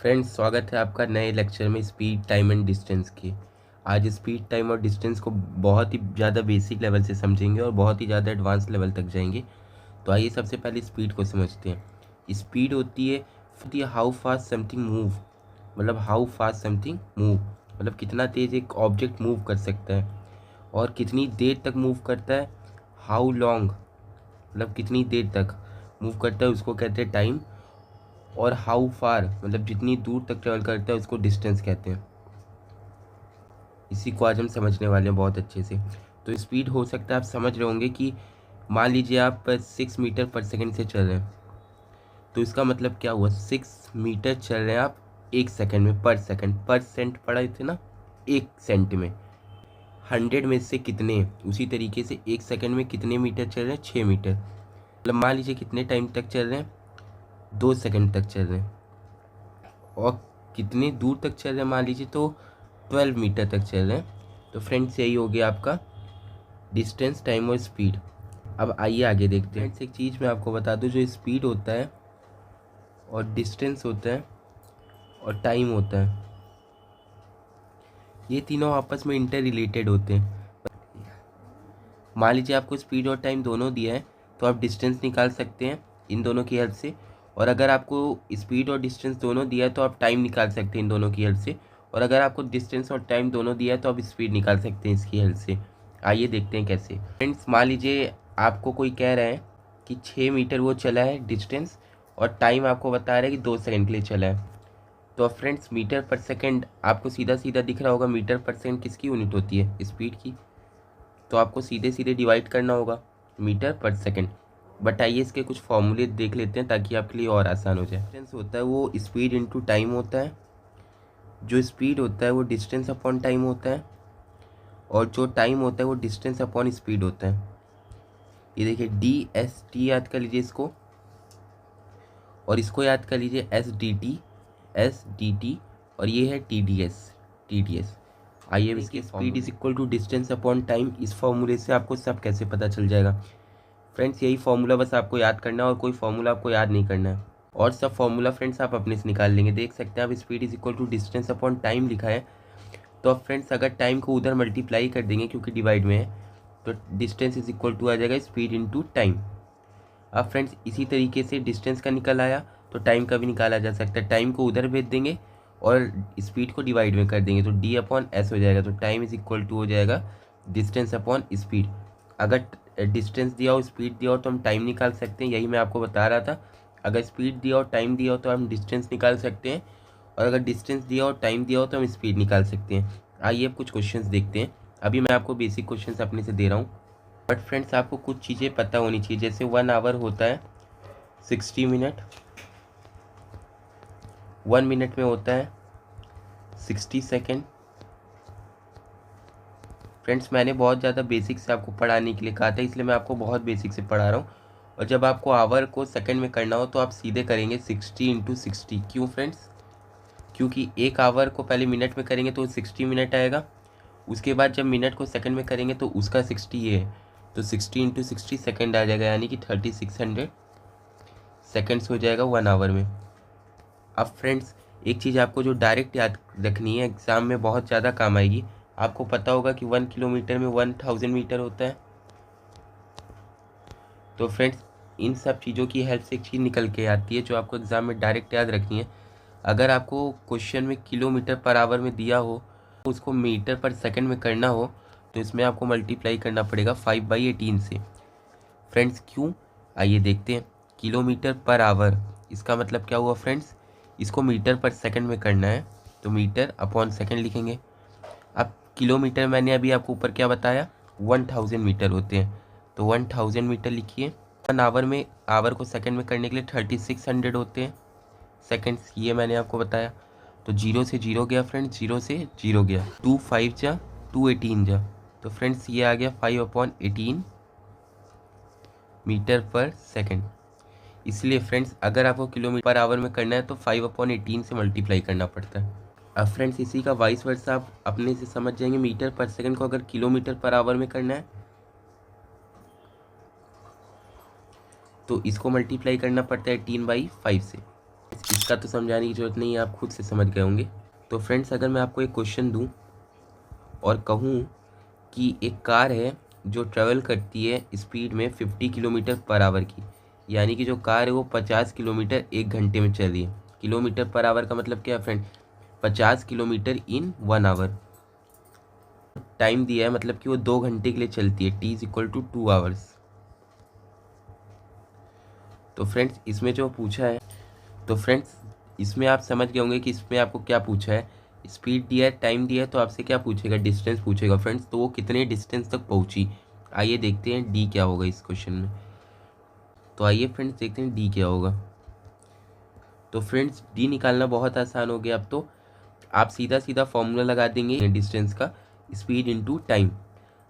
Friends, स्वागत है आपका नए लेक्चर में स्पीड टाइम एंड डिस्टेंस की। आज स्पीड टाइम और डिस्टेंस को बहुत ही ज़्यादा बेसिक लेवल से समझेंगे और बहुत ही ज़्यादा एडवांस लेवल तक जाएंगे। तो आइए सबसे पहले स्पीड को समझते हैं। स्पीड होती है हाउ फास्ट समथिंग मूव, मतलब हाउ फास्ट समथिंग मूव मतलब कितना तेज़ एक ऑब्जेक्ट मूव कर सकता है और कितनी देर तक मूव करता है। हाउ लॉन्ग मतलब कितनी देर तक मूव करता है उसको कहते हैं टाइम। और हाउ फार मतलब जितनी दूर तक ट्रेवल करता है उसको डिस्टेंस कहते हैं। इसी को आज हम समझने वाले हैं बहुत अच्छे से। तो स्पीड हो सकता है आप समझ रहे होंगे कि मान लीजिए आप 6 मीटर पर सेकंड से चल रहे हैं, तो इसका मतलब क्या हुआ, 6 मीटर चल रहे हैं आप 1 सेकंड में। पर सेकंड, पर सेंट पढ़ा थे ना, 1 सेंट में 100 में से कितने, उसी तरीके से 1 सेकंड में कितने मीटर चल रहे हैं, 6 मीटर। मतलब मान लीजिए कितने टाइम तक चल रहे हैं, 2 सेकंड तक चल रहे हैं। और कितनी दूर तक चल रहे हैं, मान लीजिए तो 12 मीटर तक चल रहे हैं। तो फ्रेंड्स यही हो गया आपका डिस्टेंस, टाइम और स्पीड। अब आइए आगे देखते हैं। फ्रेंड्स एक चीज़ मैं आपको बता दूं, जो स्पीड होता है और डिस्टेंस होता है और टाइम होता है, ये तीनों आपस में इंटर रिलेटेड होते हैं। मान लीजिए आपको स्पीड और टाइम दोनों दिया है तो आप डिस्टेंस निकाल सकते हैं इन दोनों की हेल्प से। और अगर आपको स्पीड और डिस्टेंस दोनों दिया है तो आप टाइम निकाल सकते हैं इन दोनों की हेल्प से। और अगर आपको डिस्टेंस और टाइम दोनों दिया है तो आप स्पीड निकाल सकते हैं इसकी हेल्प से। आइए देखते हैं कैसे। फ्रेंड्स मान लीजिए आपको कोई कह रहा है कि 6 मीटर वो चला है डिस्टेंस, और टाइम आपको बता रहा है कि 2 सेकंड के लिए चला है। तो अब फ्रेंड्स मीटर पर सेकंड आपको सीधा सीधा दिख रहा होगा, मीटर पर सेकंड किसकी यूनिट होती है, स्पीड की। तो आपको सीधे सीधे डिवाइड करना होगा मीटर पर सेकंड। बट आइए इसके कुछ फॉर्मूले देख लेते हैं ताकि आपके लिए और आसान हो जाए। डिस्टेंस होता है वो स्पीड इंटू टाइम होता है, जो स्पीड होता है वो डिस्टेंस अपॉन टाइम होता है, और जो टाइम होता है वो डिस्टेंस अपॉन स्पीड होता है। ये देखिए DST याद कर लीजिए इसको, और इसको याद कर लीजिए SDT, और ये है TDS। आइए इसकी speed is equal to distance upon time, इस फॉर्मूले से आपको सब कैसे पता चल जाएगा। फ्रेंड्स यही फॉर्मूला बस आपको याद करना है और कोई फॉर्मूला आपको याद नहीं करना है। और सब फॉर्मूला फ्रेंड्स आप अपने से निकाल लेंगे। देख सकते हैं आप speed is equal to distance upon time लिखा है, तो अब फ्रेंड्स अगर टाइम को उधर मल्टीप्लाई कर देंगे क्योंकि डिवाइड में है, तो डिस्टेंस इज इक्वल टू आ जाएगा स्पीड इंटू टाइम। अब फ्रेंड्स इसी तरीके से डिस्टेंस का निकल आया तो टाइम का भी निकाला जा सकता है। टाइम को उधर भेज देंगे और स्पीड को डिवाइड में कर देंगे तो D/S हो जाएगा। तो टाइम इज इक्वल टू हो जाएगा डिस्टेंस अपॉन स्पीड। अगर डिस्टेंस दिया हो स्पीड दिया हो तो हम टाइम निकाल सकते हैं, यही मैं आपको बता रहा था। अगर स्पीड दिया हो टाइम दिया हो तो हम डिस्टेंस निकाल सकते हैं, और अगर डिस्टेंस दिया हो टाइम दिया हो तो हम स्पीड निकाल सकते हैं। आइए अब कुछ क्वेश्चंस देखते हैं। अभी मैं आपको बेसिक क्वेश्चंस अपने से दे रहा हूँ, बट फ्रेंड्स आपको कुछ चीज़ें पता होनी चाहिए। जैसे 1 आवर होता है 60 मिनट, 1 मिनट में होता है 60 सेकेंड। फ्रेंड्स मैंने बहुत ज़्यादा बेसिक से आपको पढ़ाने के लिए कहा था, इसलिए मैं आपको बहुत बेसिक से पढ़ा रहा हूँ। और जब आपको आवर को सेकंड में करना हो तो आप सीधे करेंगे 60 × 60। क्यों फ्रेंड्स, क्योंकि एक आवर को पहले मिनट में करेंगे तो 60 मिनट आएगा, उसके बाद जब मिनट को सेकंड में करेंगे तो उसका 60 ये है, तो 60 × 60 सेकेंड आ जाएगा, यानी कि 3600 सेकेंड्स हो जाएगा 1 आवर में। अब फ्रेंड्स एक चीज़ आपको जो डायरेक्ट याद रखनी है, एग्ज़ाम में बहुत ज़्यादा काम आएगी। आपको पता होगा कि 1 किलोमीटर में 1000 मीटर होता है। तो फ्रेंड्स इन सब चीज़ों की हेल्प से एक चीज़ निकल के आती है जो आपको एग्ज़ाम में डायरेक्ट याद रखनी है। अगर आपको क्वेश्चन में किलोमीटर पर आवर में दिया हो, उसको मीटर पर सेकंड में करना हो, तो इसमें आपको मल्टीप्लाई करना पड़ेगा 5/18 से। फ्रेंड्स क्यों, आइए देखते हैं। किलोमीटर पर आवर, इसका मतलब क्या हुआ फ्रेंड्स, इसको मीटर पर सेकंड में करना है तो मीटर अपॉन सेकंड लिखेंगे। अब किलोमीटर मैंने अभी आपको ऊपर क्या बताया, 1000 मीटर होते हैं, तो 1000 मीटर लिखिए। 1 आवर में आवर को सेकंड में करने के लिए 3600 होते हैं सेकंड्स, ये मैंने आपको बताया। तो 0 से 0 गया फ्रेंड्स, 0 से 0 गया, 2 5 जा 218 जा, तो फ्रेंड्स ये आ गया 5/18 मीटर पर सेकंड। इसलिए फ्रेंड्स अगर आपको किलोमीटर पर आवर में करना है तो 5/18 से मल्टीप्लाई करना पड़ता है। अब फ्रेंड्स इसी का वाइस वर्सा आप अपने से समझ जाएंगे। मीटर पर सेकंड को अगर किलोमीटर पर आवर में करना है तो इसको मल्टीप्लाई करना पड़ता है 18/5 से। इसका तो समझाने की ज़रूरत नहीं है, आप खुद से समझ गए होंगे। तो फ्रेंड्स अगर मैं आपको एक क्वेश्चन दूं और कहूं कि एक कार है जो ट्रेवल करती है स्पीड में 50 किलोमीटर पर आवर की, यानी कि जो कार है वो 50 किलोमीटर 1 घंटे में चल रही है। किलोमीटर पर आवर का मतलब क्या है friend? 50 kilometre in 1 hour. Time दिया है मतलब कि वो 2 घंटे के लिए चलती है, T is equal to 2 hours. तो फ्रेंड्स इसमें जो पूछा है, तो फ्रेंड्स इसमें आप समझ गए होंगे कि इसमें आपको क्या पूछा है। स्पीड दिया है, टाइम दिया है, तो आपसे क्या पूछेगा? डिस्टेंस पूछेगा फ्रेंड्स। तो वो कितने डिस्टेंस तक पहुंची, आइए देखते हैं डी क्या होगा इस क्वेश्चन में। तो आइए फ्रेंड्स देखते हैं डी क्या होगा। तो फ्रेंड्स डी निकालना बहुत आसान हो गया। अब तो आप सीधा सीधा फॉर्मूला लगा देंगे डिस्टेंस का, स्पीड इंटू टाइम।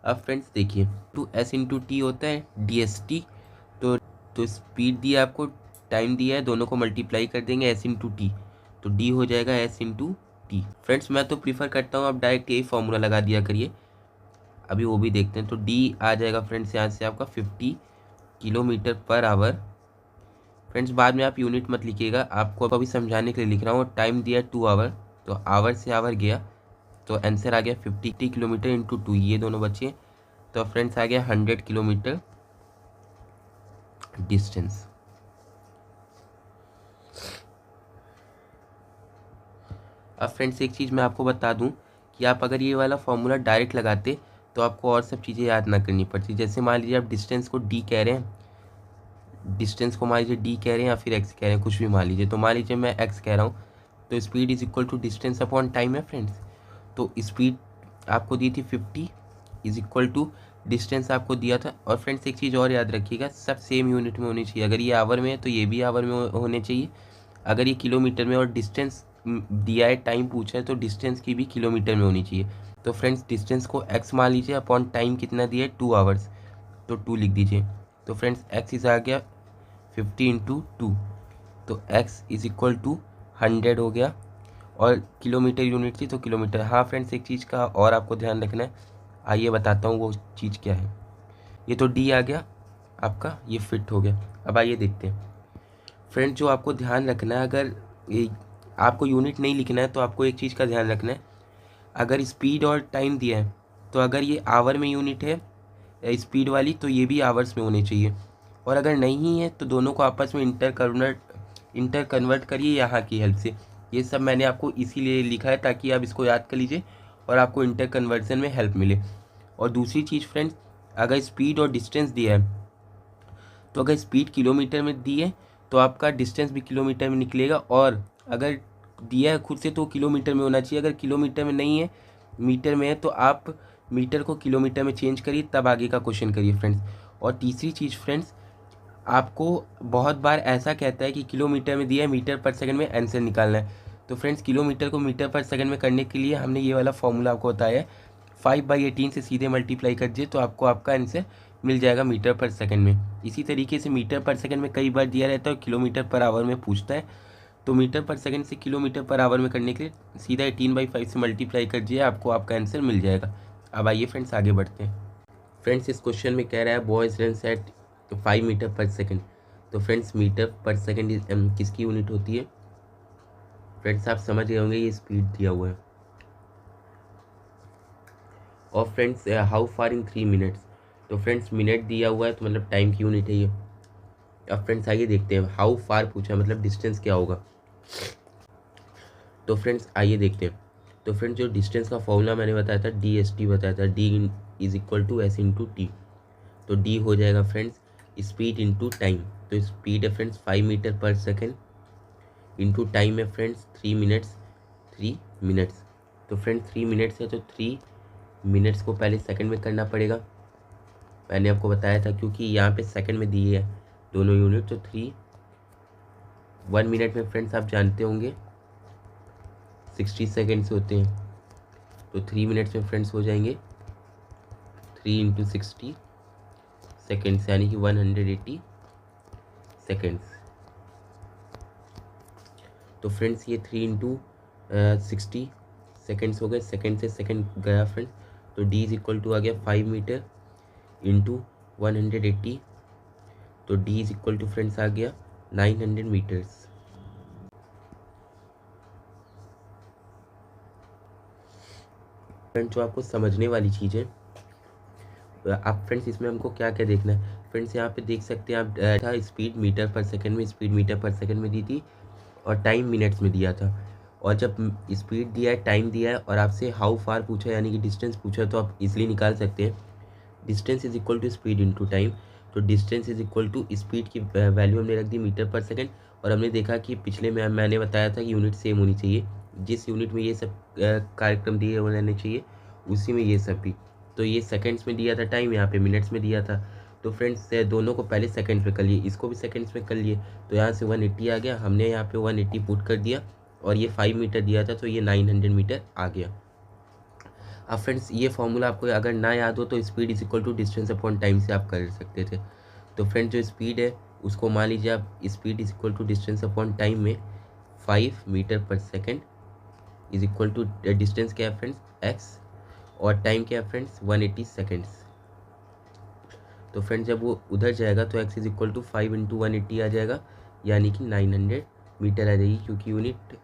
अब फ्रेंड्स देखिए, टू एस इंटू टी होता है डी एस टी। तो स्पीड दिया आपको, टाइम दिया है, दोनों को मल्टीप्लाई कर देंगे एस इंटू टी, तो डी हो जाएगा एस इंटू टी। फ्रेंड्स मैं तो प्रीफर करता हूँ आप डायरेक्ट यही फॉर्मूला लगा दिया करिए। अभी वो भी देखते हैं। तो डी आ जाएगा फ्रेंड्स यहाँ से आपका 50 किलोमीटर पर आवर। फ्रेंड्स बाद में आप यूनिट मत लिखिएगा, आपको अभी समझाने के लिए लिख रहा हूँ। टाइम दिया 2 आवर, तो आवर से आवर गया, तो आंसर आ गया 50 किलोमीटर इंटू 2, ये दोनों बचे। तो फ्रेंड्स आ गया 100 किलोमीटर डिस्टेंस। अब फ्रेंड्स एक चीज़ मैं आपको बता दूं कि आप अगर ये वाला फॉर्मूला डायरेक्ट लगाते तो आपको और सब चीज़ें याद ना करनी पड़ती। जैसे मान लीजिए आप डिस्टेंस को डी कह रहे हैं, डिस्टेंस को मान लीजिए डी कह रहे हैं या फिर एक्स कह रहे हैं, कुछ भी मान लीजिए। तो मान लीजिए मैं एक्स कह रहा हूँ, तो speed is equal to distance upon time है फ्रेंड्स। तो स्पीड आपको दी थी 50 इज इक्वल टू डिस्टेंस आपको दिया था। और फ्रेंड्स एक चीज़ और याद रखिएगा, सब सेम यूनिट में होनी चाहिए। अगर ये आवर में है तो ये भी आवर में होने चाहिए। अगर ये किलोमीटर में और डिस्टेंस दिया है, टाइम पूछा है, तो डिस्टेंस की भी किलोमीटर में होनी चाहिए। तो फ्रेंड्स डिस्टेंस को एक्स मान लीजिए अपॉन टाइम कितना दिया है 2 आवर्स, तो 2 लिख दीजिए। तो फ्रेंड्स एक्स इज आ गया 50 इंटू 2, तो एक्स इज इक्वल टू 100 हो गया। और किलोमीटर यूनिट थी तो किलोमीटर। हाँ फ्रेंड्स एक चीज़ का और आपको ध्यान रखना है, आइए बताता हूँ वो चीज़ क्या है। ये तो डी आ गया आपका, ये फिट हो गया। अब आइए देखते हैं फ्रेंड, जो आपको ध्यान रखना है, अगर आपको यूनिट नहीं लिखना है तो आपको एक चीज़ का ध्यान रखना है। अगर स्पीड और टाइम दिया है तो अगर ये आवर में यूनिट है स्पीड वाली, तो ये भी आवर्स में होने चाहिए। और अगर नहीं है तो दोनों को आपस में इंटर कन्वर्ट करिए यहाँ की हेल्प से। ये सब मैंने आपको इसीलिए लिखा है ताकि आप इसको याद कर लीजिए और आपको इंटर कन्वर्जन में हेल्प मिले। और दूसरी चीज़ फ्रेंड्स, अगर स्पीड और डिस्टेंस दिया है, तो अगर स्पीड किलोमीटर में दी है तो आपका डिस्टेंस भी किलोमीटर में निकलेगा। और अगर दिया है खुद से तो किलोमीटर में होना चाहिए। अगर किलोमीटर में नहीं है, मीटर में है, तो आप मीटर को किलोमीटर में चेंज करिए, तब आगे का क्वेश्चन करिए फ्रेंड्स। और तीसरी चीज़ फ्रेंड्स, आपको बहुत बार ऐसा कहता है कि किलोमीटर में दिया है, मीटर पर सेकंड में आंसर निकालना है। तो फ्रेंड्स किलोमीटर को मीटर पर सेकंड में करने के लिए हमने ये वाला फॉर्मूला आपको बताया है। 5/18 से सीधे मल्टीप्लाई कर दीजिए तो आपको आपका आंसर मिल जाएगा मीटर पर सेकंड में। इसी तरीके से मीटर पर सेकंड में कई बार दिया रहता है और किलोमीटर पर आवर में पूछता है। तो मीटर पर सेकंड से किलोमीटर पर आवर में करने के लिए सीधा 18/5 से मल्टीप्लाई कर दीजिए, आपको आपका आंसर मिल जाएगा। अब आइए फ्रेंड्स आगे बढ़ते हैं। फ्रेंड्स इस क्वेश्चन में कह रहा है boys run at 5 metre per second. तो फ्रेंड्स मीटर पर सेकंड किसकी यूनिट होती है? फ्रेंड्स आप समझ गए होंगे, ये स्पीड दिया हुआ है। और friends how far in 3 minutes, तो फ्रेंड्स मिनट दिया हुआ है तो मतलब टाइम की यूनिट है ये। अब फ्रेंड्स आइए देखते हैं, हाउ फार पूछा है मतलब डिस्टेंस क्या होगा। तो फ्रेंड्स आइए देखते हैं। तो फ्रेंड्स जो डिस्टेंस का फॉर्मूला मैंने बताया था, डी एस टी बताया था, D is equal to S into T. तो डी हो जाएगा फ्रेंड्स स्पीड इंटू टाइम। तो स्पीड है friends 5 metre per second, into time है फ्रेंड्स 3 मिनट्स। तो फ्रेंड्स 3 मिनट्स है तो 3 मिनट्स को पहले सेकंड में करना पड़ेगा। मैंने आपको बताया था क्योंकि यहाँ पे सेकंड में दिए है दोनों यूनिट। तो 1 मिनट में फ्रेंड्स आप जानते होंगे 60 सेकेंड्स होते हैं। तो 3 मिनट्स में फ्रेंड्स हो जाएंगे 3 इंटू 60 सेकेंड्स, यानी कि 180 सेकेंड्स। तो फ्रेंड्स ये 3 इंटू 60 सेकेंड्स हो गए, सेकेंड से सेकेंड गया फ्रेंड्स। तो डी इज इक्वल टू आ गया 5 मीटर इंटू 180। तो D is equal to friends आ गया 900 मीटर्स। फ्रेंड्स जो आपको समझने वाली चीज़ है, आप फ्रेंड्स इसमें हमको क्या क्या देखना है। फ्रेंड्स यहाँ पे देख सकते हैं आप, था स्पीड मीटर पर सेकंड में, स्पीड मीटर पर सेकंड में दी थी और टाइम मिनट्स में दिया था। और जब स्पीड दिया है, टाइम दिया है और आपसे हाउ फार पूछा यानी कि डिस्टेंस पूछा, तो आप इजीली निकाल सकते हैं distance is equal to speed into time. तो distance is equal to speed की वैल्यू हमने रख दी मीटर पर सेकंड, और हमने देखा कि पिछले में मैंने बताया था कि यूनिट सेम होनी चाहिए, जिस यूनिट में ये सब कार्यक्रम दिए होने चाहिए उसी में ये सब भी। तो ये सेकंड्स में दिया था टाइम, यहाँ पे मिनट्स में दिया था। तो फ्रेंड्स दोनों को पहले सेकंड्स में कर लिए, इसको भी सेकंड्स में कर लिए। तो यहाँ से 180 आ गया, हमने यहाँ पे 180 पुट कर दिया, और ये 5 मीटर दिया था तो ये 900 मीटर आ गया। अब फ्रेंड्स ये फॉर्मूला आपको अगर ना याद हो तो speed is equal to distance upon time से आप कर सकते थे। तो फ्रेंड्स जो स्पीड है उसको मान लीजिए आप, speed is equal to distance upon time में 5 metre per second is equal to distance क्या है फ्रेंड्स एक्स, और टाइम क्या है फ्रेंड्स 180 सेकेंड्स। तो फ्रेंड्स जब वो उधर जाएगा तो X is equal to 5 into 180 आ जाएगा, यानी कि 900 मीटर आ जाएगी, क्योंकि यूनिट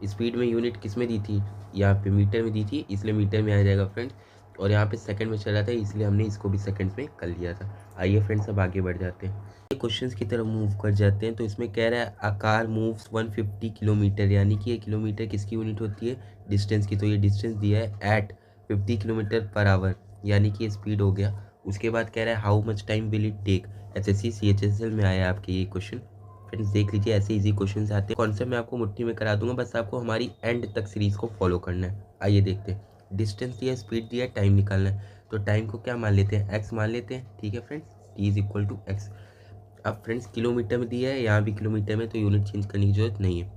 स्पीड में यूनिट किस में दी थी, यहाँ पे मीटर में दी थी, इसलिए मीटर में आ जाएगा फ्रेंड्स। और यहाँ पे सेकंड में चला था इसलिए हमने इसको भी सेकंड्स में कर लिया था। आइए फ्रेंड्स अब आगे बढ़ जाते हैं, क्वेश्चंस की तरफ मूव कर जाते हैं। तो इसमें कह रहा है अ कार मूव्स 150 किलोमीटर, यानी कि ये किलोमीटर किसकी यूनिट होती है, डिस्टेंस की। तो ये डिस्टेंस दिया है एट 50 किलोमीटर पर आवर, यानी कि ये स्पीड हो गया। उसके बाद कह रहा है how much time will it take. SSC CHSL में आया आपके ये क्वेश्चन। फ्रेंड्स देख लीजिए ऐसे इजी क्वेश्चन आते हैं, कॉन्सेप्ट मैं आपको मुट्ठी में करा दूंगा, बस आपको हमारी एंड तक सीरीज को फॉलो करना है। आइए देखते हैं, डिस्टेंस दिया, स्पीड दिया, टाइम निकालना है। तो टाइम को क्या मान लेते हैं, एक्स मान लेते हैं, ठीक है friends, T is equal to X. अब फ्रेंड्स किलोमीटर में दिया है, यहाँ भी किलोमीटर में, तो यूनिट चेंज करने की जरूरत नहीं है।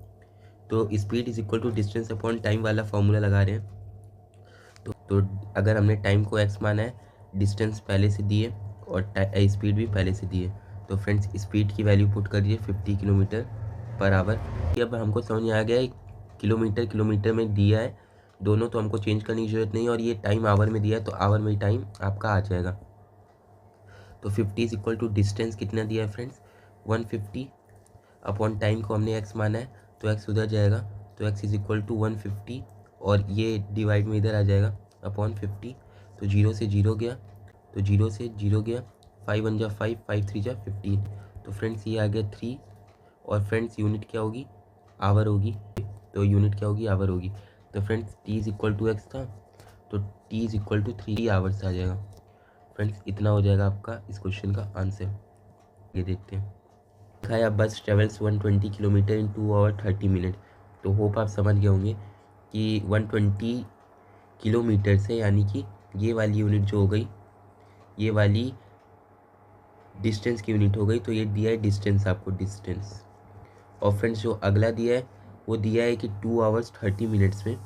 तो speed is equal to distance upon time वाला फॉर्मूला लगा रहे हैं। तो अगर हमने टाइम को एक्स माना है, डिस्टेंस पहले से दिए और स्पीड भी पहले से दिए, तो फ्रेंड्स स्पीड की वैल्यू पुट करिए 50 किलोमीटर पर आवर। अब हमको समझ में आ गया है किलोमीटर किलोमीटर में दिया है दोनों, तो हमको चेंज करने की जरूरत नहीं, और ये टाइम आवर में दिया है तो आवर में टाइम आपका आ जाएगा। तो 50 इज इक्वल टू डिस्टेंस कितना दिया है फ्रेंड्स 150 अपॉन टाइम को हमने एक्स माना है, तो एक्स उधर जाएगा, तो एक्स इज इक्वल टू 150, और ये डिवाइड में इधर आ जाएगा अपॉन 50। तो जीरो से जीरो गया, तो जीरो से जीरो गया, 5 1 जा 5, 5 3 जा 15। तो फ्रेंड्स ये आ गया 3, और फ्रेंड्स यूनिट क्या होगी, आवर होगी। तो यूनिट क्या होगी, आवर होगी। तो friends T is equal to x था, तो T is equal to 3 hours आ जाएगा। फ्रेंड्स इतना हो जाएगा आपका इस क्वेश्चन का आंसर। ये देखते हैं, लिखा है bus travels 120 kilometre in 2 hour 30 minute. तो होप आप समझ गए होंगे कि 120 किलोमीटर से, यानी कि ये वाली यूनिट जो हो गई, ये वाली डिस्टेंस की यूनिट हो गई। तो ये दिया है डिस्टेंस आपको, डिस्टेंस। और फ्रेंड्स जो अगला दिया है वो दिया है कि 2 आवर्स 30 मिनट्स में,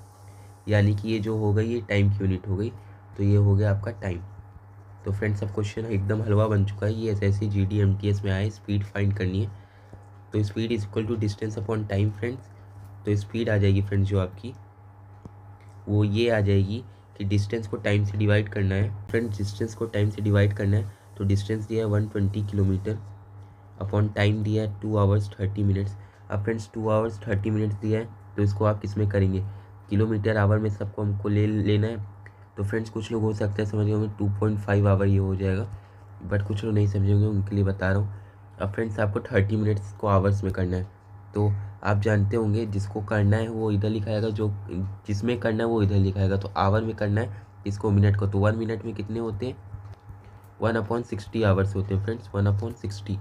यानी कि ये जो हो गई ये टाइम की यूनिट हो गई, तो ये हो गया आपका टाइम। तो फ्रेंड्स अब क्वेश्चन एकदम हलवा बन चुका है, ये एसएससी जीडी एमटीएस में आए, स्पीड फाइंड करनी है। तो speed is equal to distance upon time friends. तो स्पीड आ जाएगी फ्रेंड्स जो आपकी, वो ये आ जाएगी कि डिस्टेंस को टाइम से डिवाइड करना है। फ्रेंड्स डिस्टेंस को टाइम से डिवाइड करना है, तो डिस्टेंस दिया है 120 किलोमीटर अपॉन टाइम दिया है 2 आवर्स 30 मिनट्स। अब फ्रेंड्स 2 आवर्स 30 मिनट्स दिया है, तो इसको आप किस में करेंगे, किलोमीटर आवर में सबको हमको लेना है। तो फ्रेंड्स कुछ लोग हो सकते हैं समझ होंगे 2.5 आवर ये हो जाएगा, बट कुछ लोग नहीं समझे होंगे, उनके लिए बता रहा हूँ। अब फ्रेंड्स आपको 30 मिनट्स को आवर्स में करना है, तो आप जानते होंगे जिसको करना है वो इधर लिखाएगा, जो जिसमें करना है वो इधर लिखाएगा। तो आवर में करना है इसको मिनट को, तो 1 मिनट में कितने होते हैं, 1/60 आवर्स होते हैं फ्रेंड्स, 1/60।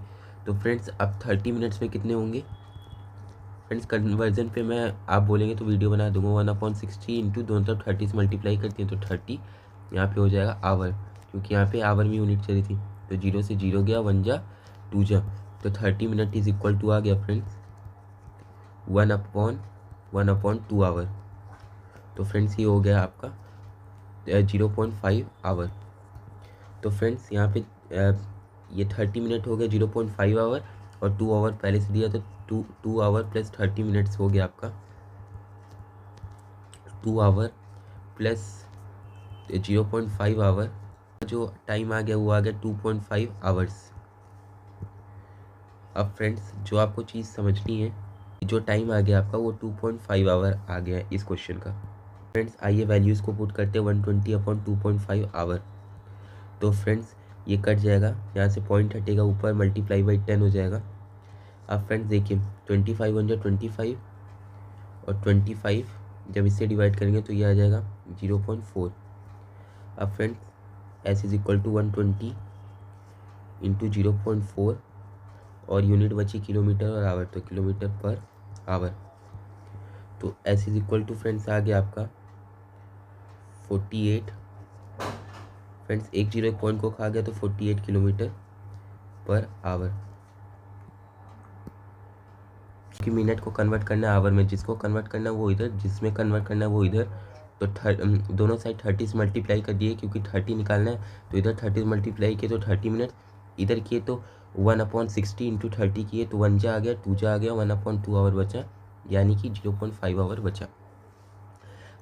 तो फ्रेंड्स अब 30 मिनट्स में कितने होंगे फ्रेंड्स, कन्वर्जन पे मैं आप बोलेंगे तो वीडियो बना दूंगा। 1/60 इंटू दोनों तरफ 30 से मल्टीप्लाई करते हैं तो 30 यहाँ पे हो जाएगा आवर, क्योंकि यहाँ पे आवर में यूनिट चली थी। तो जीरो से जीरो गया, 1 जा 2 जा, तो 30 मिनट इज इक्वल टू आ गया फ्रेंड्स 1/2 आवर। तो फ्रेंड्स ये हो गया आपका 0.5 आवर। तो फ्रेंड्स यहाँ पे ये 30 मिनट हो गया 0.5 आवर, और 2 आवर पहले से दिया, तो 2 आवर प्लस 30 मिनट्स हो गया आपका 2 आवर प्लस 0.5 आवर। जो टाइम आ गया वो आ गया 2.5 आवर्स। अब फ्रेंड्स जो आपको चीज़ समझनी है, जो टाइम आ गया आपका वो 2.5 आवर आ गया है इस क्वेश्चन का। फ्रेंड्स आइए वैल्यूज़ को पुट करते हैं 120 अपॉन 2.5 आवर। तो फ्रेंड्स ये कट जाएगा, यहाँ से पॉइंट हटेगा ऊपर, मल्टीप्लाई बाई 10 हो जाएगा। अब फ्रेंड्स देखिए 25 वन जा 25 और 25 जब इससे डिवाइड करेंगे तो ये आ जाएगा 0.4। अब friends S is equal to 120 into 0.4 और यूनिट बची किलोमीटर और आवर, तो किलोमीटर पर आवर। तो S is equal to friends आ गया आपका 48। फ्रेंड्स एक जीरो एक पॉइंट को खा गया तो 48 किलोमीटर पर आवर। कि मिनट को कन्वर्ट करना है आवर में, जिसको कन्वर्ट करना है वो इधर, जिसमें कन्वर्ट करना है वो इधर। तो दोनों साइड 30 से मल्टीप्लाई कर दिए क्योंकि 30 निकालना है, तो इधर 30 से मल्टीप्लाई किए तो 30 मिनट, इधर किए तो 1/60 इंटू 30 किए तो 1 जा आ गया, 2 जा आ गया, 1/2 आवर बचा, यानी कि 0.5 आवर बचा।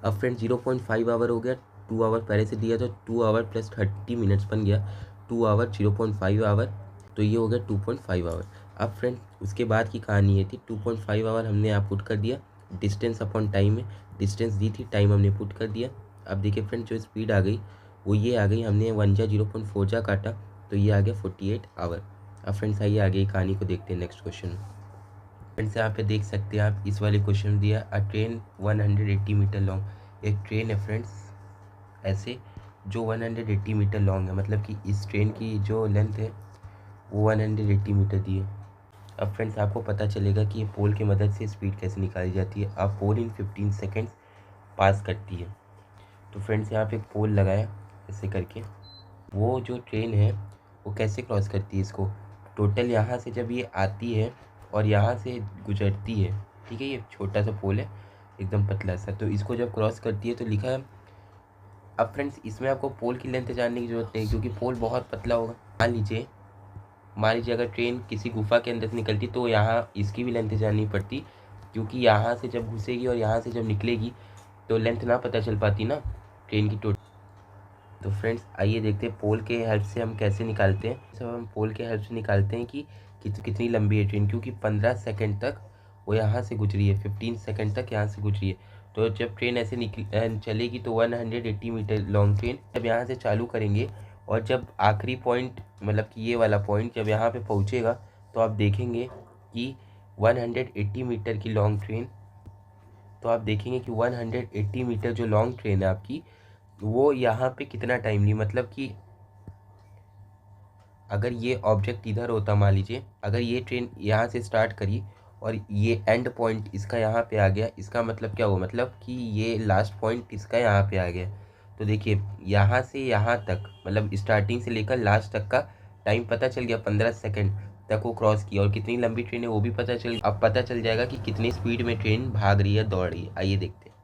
अब फ्रेंड 0.5 आवर हो गया, 2 आवर पहले से दिया तो 2 आवर प्लस 30 मिनट्स बन गया 2 आवर 0.5 आवर, तो ये हो गया 2.5 आवर। अब फ्रेंड उसके बाद की कहानी ये थी 2.5 आवर हमने यहाँ पुट कर दिया, डिस्टेंस अपॉन टाइम में डिस्टेंस दी थी, टाइम हमने पुट कर दिया। अब देखिए फ्रेंड जो स्पीड आ गई वो ये आ गई, हमने 1 जा 0.4 जा काटा तो ये आ गया 48 आवर। अब फ्रेंड्स आइए आगे कहानी को देखते हैं नेक्स्ट क्वेश्चन। फ्रेंड्स यहाँ पे देख सकते हैं आप, इस वाले क्वेश्चन में दिया अ ट्रेन 180 मीटर लॉन्ग। एक ट्रेन है फ्रेंड्स ऐसे जो 180 मीटर लॉन्ग है, मतलब कि इस ट्रेन की जो लेंथ है वो 180 मीटर दी है। अब फ्रेंड्स आपको पता चलेगा कि ये पोल की मदद से स्पीड कैसे निकाली जाती है। अब पोल इन 15 सेकेंड्स पास करती है। तो फ्रेंड्स यहाँ पे एक पोल लगाया ऐसे करके, वो जो ट्रेन है वो कैसे क्रॉस करती है इसको, टोटल यहाँ से जब ये आती है और यहाँ से गुजरती है, ठीक है, ये छोटा सा पोल है एकदम पतला सा, तो इसको जब क्रॉस करती है तो लिखा है। अब फ्रेंड्स इसमें आपको पोल की लेंथ जानने की ज़रूरत नहीं क्योंकि पोल बहुत पतला होगा। मान लीजिए अगर ट्रेन किसी गुफा के अंदर से निकलती तो यहाँ इसकी भी लेंथ जाननी पड़ती, क्योंकि यहाँ से जब घुसेगी और यहाँ से जब निकलेगी तो लेंथ ना पता चल पाती ना ट्रेन की टोटल। तो फ्रेंड्स आइए देखते हैं पोल के हेल्प से हम कैसे निकालते हैं। सब हम पोल के हेल्प से निकालते हैं कि कितनी लंबी है ट्रेन, क्योंकि 15 सेकंड तक वो यहाँ से गुजरी है, 15 सेकंड तक यहाँ से गुजरी है। तो जब ट्रेन ऐसे चलेगी तो 180 मीटर लॉन्ग ट्रेन जब यहाँ से चालू करेंगे और जब आखिरी पॉइंट मतलब कि ये वाला पॉइंट जब यहाँ पे पहुँचेगा तो आप देखेंगे कि 180 मीटर की लॉन्ग ट्रेन, तो आप देखेंगे कि 180 मीटर जो लॉन्ग ट्रेन है आपकी वो यहाँ पे कितना टाइम ली, मतलब कि अगर ये ऑब्जेक्ट इधर होता, मान लीजिए अगर ये ट्रेन यहाँ से स्टार्ट करी और ये एंड पॉइंट इसका यहाँ पे आ गया, इसका मतलब क्या हुआ, मतलब कि ये लास्ट पॉइंट इसका यहाँ पे आ गया। तो देखिए यहाँ से यहाँ तक मतलब स्टार्टिंग से लेकर लास्ट तक का टाइम पता चल गया, 15 सेकेंड तक वो क्रॉस किया और कितनी लंबी ट्रेन है वो भी पता चल गया। अब पता चल जाएगा कि कितनी स्पीड में ट्रेन भाग रही है, दौड़ रही है। आइए देखते हैं।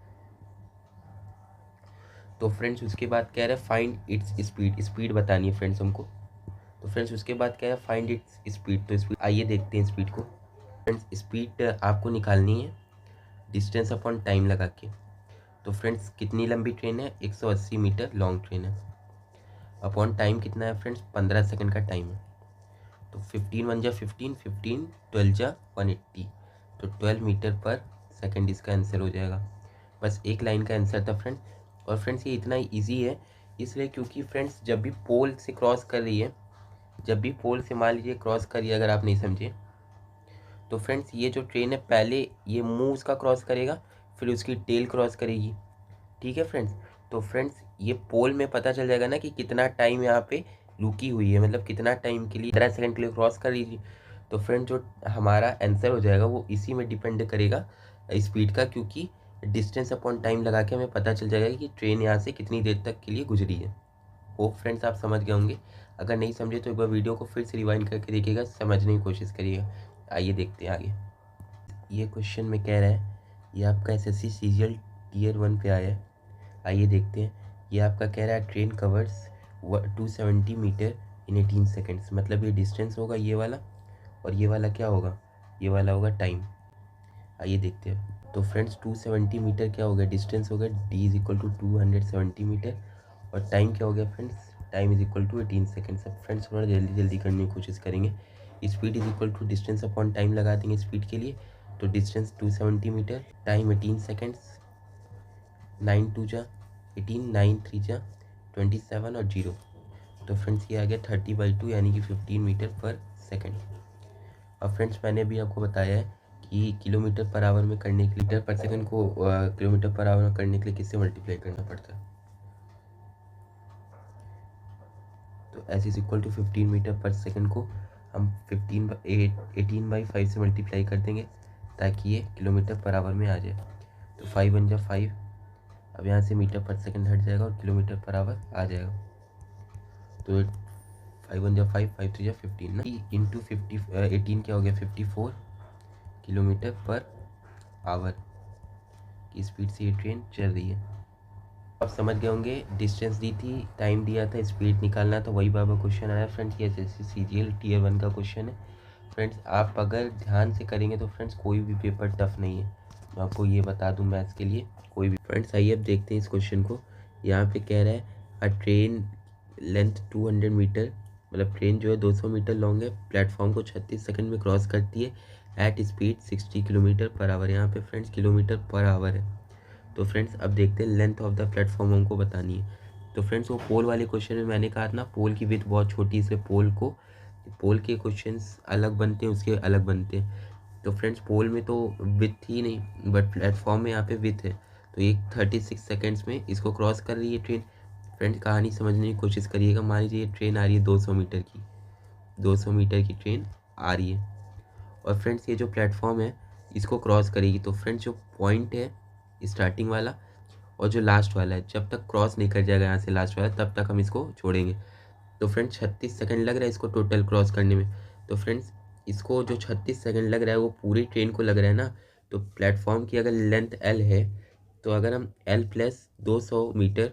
तो फ्रेंड्स उसके बाद कह रहा है फाइंड इट्स स्पीड, स्पीड बतानी है फ्रेंड्स हमको। तो फ्रेंड्स उसके बाद क्या है फाइंड इट्स स्पीड, तो स्पीड आइए देखते हैं स्पीड को। फ्रेंड्स स्पीड आपको निकालनी है डिस्टेंस अपॉन टाइम लगा के। तो फ्रेंड्स कितनी लंबी ट्रेन है, 180 मीटर लॉन्ग ट्रेन है, अपॉन टाइम कितना है फ्रेंड्स 15 सेकंड का टाइम है। तो 15 1 जा 15, 15 12 जा 180, तो 12 मीटर पर सेकंड इसका आंसर हो जाएगा। बस एक लाइन का आंसर था फ्रेंड। और फ्रेंड्स ये इतना ईजी है इसलिए क्योंकि फ्रेंड्स जब भी पोल से क्रॉस कर रही है, जब भी पोल से मान लीजिए क्रॉस करिए, अगर आप नहीं समझे तो फ्रेंड्स ये जो ट्रेन है पहले ये मुंह उसका क्रॉस करेगा फिर उसकी टेल क्रॉस करेगी, ठीक है फ्रेंड्स। तो फ्रेंड्स ये पोल में पता चल जाएगा ना कि कितना टाइम यहाँ पे रुकी हुई है, मतलब कितना टाइम के लिए 15 सेकंड के लिए क्रॉस कर रही थी। तो फ्रेंड जो हमारा आंसर हो जाएगा वो इसी में डिपेंड करेगा स्पीड का, क्योंकि डिस्टेंस अपॉन टाइम लगा के हमें पता चल जाएगा कि ट्रेन यहाँ से कितनी देर तक के लिए गुजरी है। होप फ्रेंड्स आप समझ गए होंगे, अगर नहीं समझे तो एक बार वीडियो को फिर से रिवाइंड करके देखिएगा, समझने की कोशिश करिएगा। आइए देखते हैं आगे। ये क्वेश्चन में कह रहा है ये आपका एसएससी सीजीएल टीयर 1 पे आया है। आइए देखते हैं। ये आपका कह रहा है ट्रेन कवर्स 270 मीटर इन 18 सेकेंड्स, मतलब ये डिस्टेंस होगा ये वाला और ये वाला क्या होगा, ये वाला होगा टाइम। आइए देखते हैं। तो फ्रेंड्स 270 मीटर क्या हो गया, डिस्टेंस हो गया d is equal to 270 metre और टाइम क्या हो गया friends, time is equal to 18 seconds. अब फ्रेंड्स थोड़ा जल्दी जल्दी करने की कोशिश करेंगे। Speed is equal to distance upon time लगा देंगे स्पीड के लिए, तो डिस्टेंस 270 मीटर, टाइम 18 सेकेंड्स, 9 2 जा 18, 9 3 जा 27 और 0। तो फ्रेंड्स ये आ गया 30/2 यानी कि 15 मीटर पर सेकंड। अब फ्रेंड्स मैंने अभी आपको बताया है कि किलोमीटर पर आवर में करने के लिए मीटर पर सेकंड को किलोमीटर पर आवर में करने के लिए किससे मल्टीप्लाई करना पड़ता है। तो S is equal to 15 metre per second को हम 18/5 से मल्टीप्लाई कर देंगे ताकि ये किलोमीटर पर आवर में आ जाए। तो 5 1 जा 5, अब यहाँ से मीटर पर सेकंड हट जाएगा और किलोमीटर पर आवर आ जाएगा। तो 5 1 जा 5, 5 3 जा 15 ना, इंटू 18 क्या हो गया 54 किलोमीटर पर आवर की स्पीड से ये ट्रेन चल रही है। आप समझ गए होंगे, डिस्टेंस दी थी, टाइम दिया था, स्पीड निकालना था, वही बाबा क्वेश्चन आया फ्रेंड्स। ये एसएससी सीजीएल टीयर 1 का क्वेश्चन है फ्रेंड्स। आप अगर ध्यान से करेंगे तो फ्रेंड्स कोई भी पेपर टफ नहीं है, मैं आपको ये बता दूं मैथ्स के लिए कोई भी। फ्रेंड्स आइए अब देखते हैं इस क्वेश्चन को। यहाँ पे कह रहा है अ ट्रेन लेंथ 200 मीटर, मतलब ट्रेन जो है 200 मीटर लॉन्ग है, प्लेटफॉर्म को 36 सेकंड में क्रॉस करती है at speed 60 kilometre per hour. यहाँ पे फ्रेंड्स किलोमीटर पर आवर है। तो फ्रेंड्स अब देखते हैं लेंथ ऑफ द प्लेटफॉर्म हमको बतानी है। तो फ्रेंड्स वो पोल वाले क्वेश्चन में मैंने कहा था ना, पोल की विड्थ बहुत छोटी, इसलिए पोल के क्वेश्चंस अलग बनते हैं, उसके अलग बनते हैं। तो फ्रेंड्स पोल में तो विड्थ ही नहीं, बट प्लेटफॉर्म में यहाँ पे विड्थ है। तो ये 36 सेकेंड्स में इसको क्रॉस कर रही है ट्रेन। फ्रेंड्स कहानी समझने की कोशिश करिएगा। मान लीजिए ट्रेन आ रही है 200 मीटर की, 200 मीटर की ट्रेन आ रही है और फ्रेंड्स ये जो प्लेटफॉर्म है इसको क्रॉस करेगी। तो फ्रेंड्स जो पॉइंट है स्टार्टिंग वाला और जो लास्ट वाला है, जब तक क्रॉस नहीं कर जाएगा यहाँ से लास्ट वाला, तब तक हम इसको छोड़ेंगे। तो फ्रेंड्स 36 सेकंड लग रहा है इसको टोटल क्रॉस करने में। तो फ्रेंड्स इसको जो 36 सेकंड लग रहा है वो पूरी ट्रेन को लग रहा है ना। तो प्लेटफॉर्म की अगर लेंथ एल है तो अगर हम एल प्लस 200 मीटर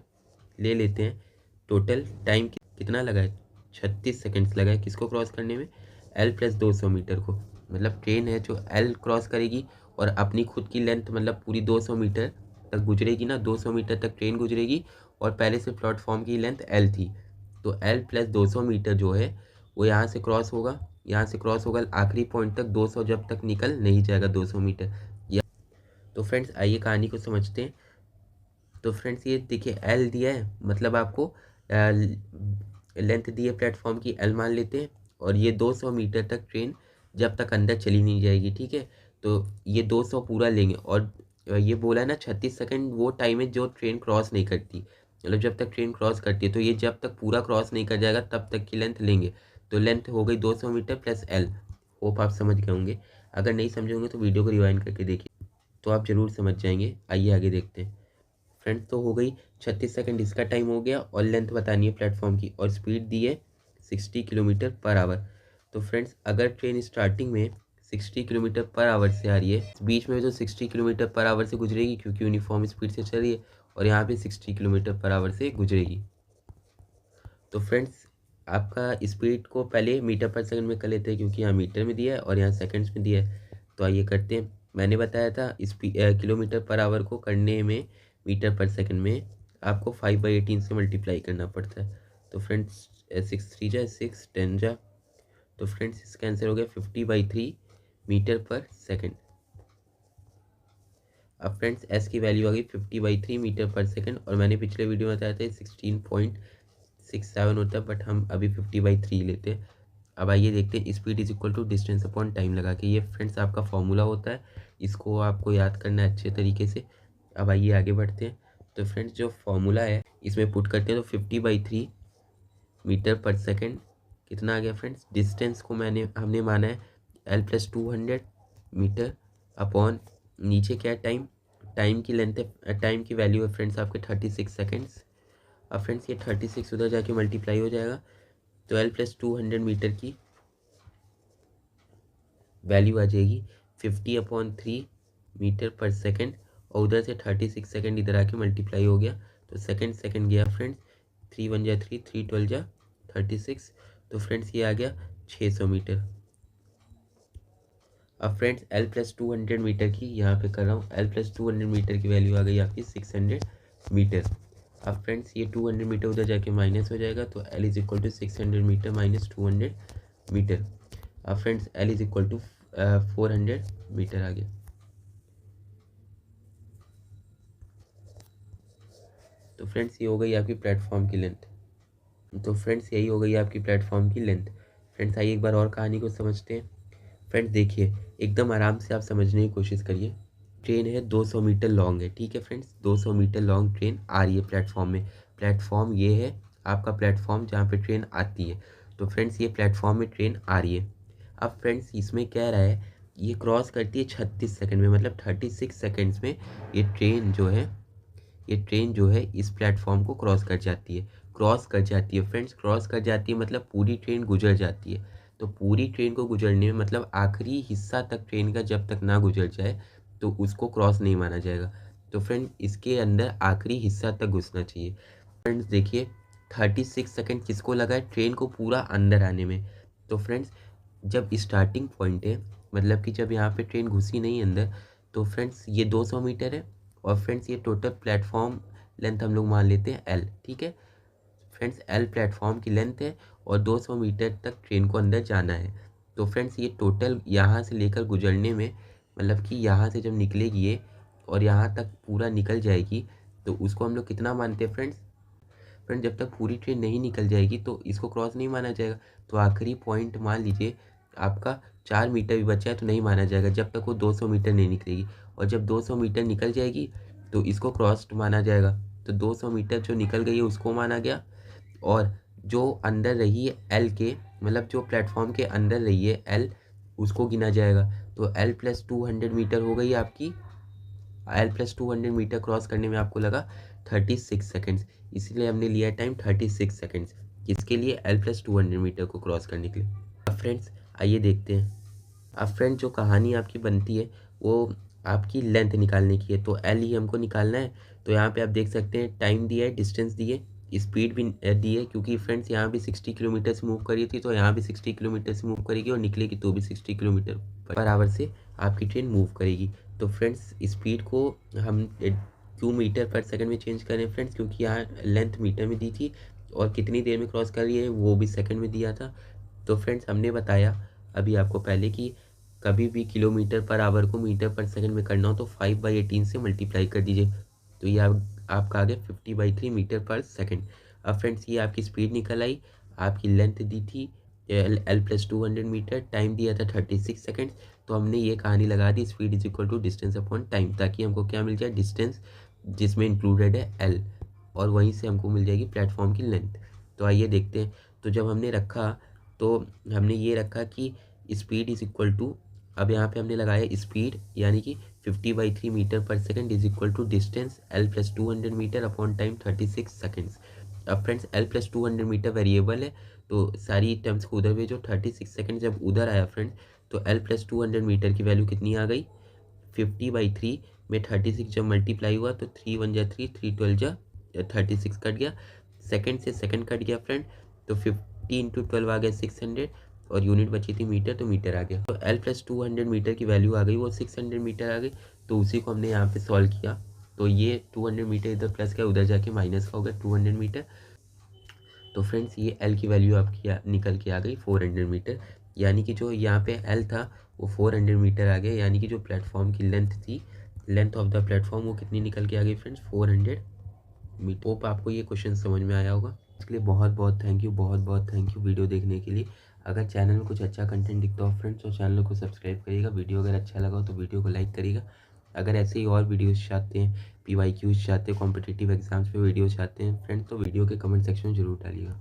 ले लेते हैं, टोटल टाइम कितना लगा है 36 सेकेंड्स लगा है किसको क्रॉस करने में, एल प्लस 200 मीटर को। मतलब ट्रेन है जो एल क्रॉस करेगी और अपनी खुद की लेंथ मतलब पूरी 200 मीटर तक गुजरेगी ना, 200 मीटर तक ट्रेन गुजरेगी और पहले से प्लेटफॉर्म की लेंथ एल थी। तो एल प्लस 200 मीटर जो है वो यहाँ से क्रॉस होगा, यहाँ से क्रॉस होगा आखिरी पॉइंट तक 200 जब तक निकल नहीं जाएगा 200 मीटर। तो फ्रेंड्स आइए कहानी को समझते हैं। तो फ्रेंड्स ये देखिए एल दिया है, मतलब आपको लेंथ दी है प्लेटफॉर्म की, एल मान लेते हैं। और ये 200 मीटर तक ट्रेन जब तक अंदर चली नहीं जाएगी, ठीक है। तो ये 200 पूरा लेंगे और ये बोला है ना 36 सेकंड वो टाइम है जो ट्रेन क्रॉस नहीं करती, मतलब जब तक ट्रेन क्रॉस करती है। तो ये जब तक पूरा क्रॉस नहीं कर जाएगा तब तक की लेंथ लेंगे। तो लेंथ हो गई 200 मीटर प्लस एल। होप आप समझ गए होंगे, अगर नहीं समझे होंगे तो वीडियो को रिवाइंड करके देखिए तो आप ज़रूर समझ जाएंगे। आइए आगे देखते हैं। फ्रेंड्स तो हो गई 36 सेकंड इसका टाइम हो गया और लेंथ बतानी है प्लेटफॉर्म की और स्पीड दी है 60 किलोमीटर पर आवर। तो फ्रेंड्स अगर ट्रेन स्टार्टिंग में 60 किलोमीटर पर आवर से आ रही है, बीच में तो 60 किलोमीटर पर आवर से गुजरेगी क्योंकि यूनिफॉर्म स्पीड से चल रही है, और यहाँ पे 60 किलोमीटर पर आवर से गुजरेगी। तो फ्रेंड्स आपका स्पीड को पहले मीटर पर सेकंड में कर लेते हैं क्योंकि यहाँ मीटर में दिया है और यहाँ सेकंड्स में दिया है। तो आइए करते हैं। मैंने बताया था किलोमीटर पर आवर को करने में मीटर पर सेकंड में आपको 5/18 से मल्टीप्लाई करना पड़ता है। तो फ्रेंड्स 6 3 जा 6 10 जा, तो फ्रेंड्स इसका आंसर हो गया 50/3 मीटर पर सेकंड। अब फ्रेंड्स एस की वैल्यू आ गई 50/3 मीटर पर सेकंड, और मैंने पिछले वीडियो में बताया था 16.67 होता है, बट हम अभी 50/3 लेते हैं। अब आइए देखते हैं speed is equal to distance upon time लगा के। ये फ्रेंड्स आपका फॉर्मूला होता है, इसको आपको याद करना है अच्छे तरीके से। अब आइए आगे बढ़ते हैं। तो फ्रेंड्स जो फॉर्मूला है इसमें पुट करते हैं तो 50/3 मीटर पर सेकेंड कितना आ गया फ्रेंड्स, डिस्टेंस को हमने माना है एल प्लस 200 मीटर अपॉन नीचे क्या है टाइम, टाइम की लेंथ है, टाइम की वैल्यू है फ्रेंड्स आपके 36 सेकेंड्स। अब फ्रेंड्स ये 36 उधर जाके मल्टीप्लाई हो जाएगा, तो एल प्लस 200 मीटर की वैल्यू आ जाएगी 50/3 मीटर पर सेकेंड, और उधर से 36 सेकेंड इधर आके मल्टीप्लाई हो गया, तो सेकेंड सेकेंड गया फ्रेंड्स, 3 1 जा 3 3 12 जा 36। तो फ्रेंड्स ये आ गया 600 मीटर। अब फ्रेंड्स एल प्लस 200 मीटर की यहाँ पे कर रहा हूँ, एल प्लस 200 मीटर की वैल्यू आ गई आपकी 600 मीटर। अब फ्रेंड्स ये 200 मीटर उधर जाके माइनस हो जाएगा, तो L is equal to 600 metre minus 200 metre. अब friends L is equal to 400 metre आ गया। तो फ्रेंड्स ये हो गई आपकी प्लेटफॉर्म की लेंथ। तो फ्रेंड्स यही हो गई आपकी प्लेटफॉर्म की लेंथ। फ्रेंड्स आइए एक बार और कहानी को समझते हैं। फ्रेंड्स देखिए, एकदम आराम से आप समझने की कोशिश करिए। ट्रेन है 200 मीटर लॉन्ग है, ठीक है फ्रेंड्स, 200 मीटर लॉन्ग ट्रेन आ रही है प्लेटफॉर्म में। प्लेटफॉर्म ये है आपका प्लेटफॉर्म जहाँ पे ट्रेन आती है। तो फ्रेंड्स ये प्लेटफॉर्म में ट्रेन आ रही है। अब फ्रेंड्स इसमें कह रहा है ये क्रॉस करती है 36 सेकंड में, मतलब 36 सेकंड्स में ये ट्रेन जो है इस प्लेटफॉर्म को क्रॉस कर जाती है। क्रॉस कर जाती है फ्रेंड्स, क्रॉस कर जाती है मतलब पूरी ट्रेन गुजर जाती है। तो पूरी ट्रेन को गुजरने में मतलब आखिरी हिस्सा तक ट्रेन का जब तक ना गुजर जाए तो उसको क्रॉस नहीं माना जाएगा। तो फ्रेंड इसके अंदर आखिरी हिस्सा तक घुसना चाहिए। फ्रेंड्स देखिए 36 सेकंड किसको लगा है, ट्रेन को पूरा अंदर आने में। तो फ्रेंड्स जब स्टार्टिंग पॉइंट है, मतलब कि जब यहाँ पे ट्रेन घुसी नहीं अंदर, तो फ्रेंड्स ये 200 मीटर है। और फ्रेंड्स ये टोटल प्लेटफॉर्म लेंथ हम लोग मान लेते हैं एल, ठीक है फ्रेंड्स, एल प्लेटफॉर्म की लेंथ है और 200 मीटर तक ट्रेन को अंदर जाना है। तो फ्रेंड्स ये टोटल यहाँ से लेकर गुजरने में, मतलब कि यहाँ से जब निकलेगी ये और यहाँ तक पूरा निकल जाएगी, तो उसको हम लोग कितना मानते हैं फ्रेंड्स। फ्रेंड जब तक पूरी ट्रेन नहीं निकल जाएगी तो इसको क्रॉस नहीं माना जाएगा। तो आखिरी पॉइंट मान लीजिए आपका 4 मीटर भी बचा है तो नहीं माना जाएगा जब तक वो 200 मीटर नहीं निकलेगी। और जब 200 मीटर निकल जाएगी तो इसको क्रॉस माना जाएगा। तो 200 मीटर जो निकल गई है उसको माना गया। और जो अंदर रही है एल के, मतलब जो प्लेटफॉर्म के अंदर रही है एल, उसको गिना जाएगा। तो एल प्लस 200 मीटर हो गई आपकी। एल प्लस 200 मीटर क्रॉस करने में आपको लगा 36 सेकेंड्स, इसलिए हमने लिया टाइम 36 सेकेंड्स। किसके लिए, एल प्लस 200 मीटर को क्रॉस करने के लिए। अब फ्रेंड्स आइए देखते हैं। अब फ्रेंड जो कहानी आपकी बनती है वो आपकी लेंथ निकालने की है, तो एल ही हमको निकालना है। तो यहाँ पे आप देख सकते हैं टाइम दिया है, डिस्टेंस दिए, स्पीड भी दी है, क्योंकि फ्रेंड्स यहाँ भी 60 किलोमीटर से मूव करी थी तो यहाँ भी 60 किलोमीटर से मूव करेगी और निकलेगी तो भी 60 किलोमीटर पर आवर से आपकी ट्रेन मूव करेगी। तो फ्रेंड्स स्पीड को हम क्यू मीटर पर सेकंड में चेंज करें फ्रेंड्स, क्योंकि यहाँ लेंथ मीटर में दी थी और कितनी देर में क्रॉस कर रही है वो भी सेकंड में दिया था। तो फ्रेंड्स हमने बताया अभी आपको पहले कि कभी भी किलोमीटर पर आवर को मीटर पर सेकंड में करना हो तो 5/18 से मल्टीप्लाई कर दीजिए। तो ये आपका आ गया 50/3 मीटर पर सेकंड। अब फ्रेंड्स ये आपकी स्पीड निकल आई, आपकी लेंथ दी थी एल प्लस 200 मीटर, टाइम दिया था 36 सेकेंड्स। तो हमने ये कहानी लगा दी speed is equal to distance upon time, ताकि हमको क्या मिल जाए, डिस्टेंस जिसमें इंक्लूडेड है एल, और वहीं से हमको मिल जाएगी प्लेटफॉर्म की लेंथ। तो आइए देखते हैं। तो जब हमने रखा तो हमने ये रखा कि स्पीड इज इक्वल टू, अब यहाँ पे हमने लगाया स्पीड यानी कि 50/3 metre per second is equal to distance L plus 200 metre upon time 36 seconds. अब friends L plus 200 metre variable है तो सारी टर्म्स को उधर भेजो। 36 सेकंड जब उधर आया फ्रेंड तो एल प्लस 200 मीटर की वैल्यू कितनी आ गई, 50/3 में 36 जब मल्टीप्लाई हुआ तो 3 1 जा 3, 3 12 जा 36 कट गया, सेकंड से सेकंड कट गया फ्रेंड। तो 50 इंटू 12 आ गया 600 और यूनिट बची थी मीटर, तो मीटर आ गया। तो एल प्लस 200 मीटर की वैल्यू आ गई, वो 600 मीटर आ गई। तो उसी को हमने यहाँ पे सॉल्व किया। तो ये 200 मीटर इधर प्लस का उधर जाके माइनस का हो गया 200 मीटर। तो फ्रेंड्स ये एल की वैल्यू आपकी निकल के आ गई 400 मीटर, यानी कि जो यहाँ पे एल था वो 400 मीटर आ गया, यानी कि जो प्लेटफॉर्म की लेंथ थी, लेंथ ऑफ द प्लेटफॉर्म वो कितनी निकल के आ गई फ्रेंड्स, 400 मीटर। होप आपको ये क्वेश्चन समझ में आया होगा। इसके लिए बहुत बहुत थैंक यू, बहुत बहुत थैंक यू वीडियो देखने के लिए। अगर चैनल में कुछ अच्छा कंटेंट दिखता हो फ्रेंड्स तो चैनल को सब्सक्राइब करिएगा। वीडियो अगर अच्छा लगा हो तो वीडियो को लाइक करिएगा। अगर ऐसे ही और वीडियोस चाहते हैं, PYQs चाहते हैं, कॉम्पिटिटिव एग्जाम्स पे वीडियो चाहते हैं फ्रेंड्स, तो वीडियो के कमेंट सेक्शन में जरूर डालिएगा।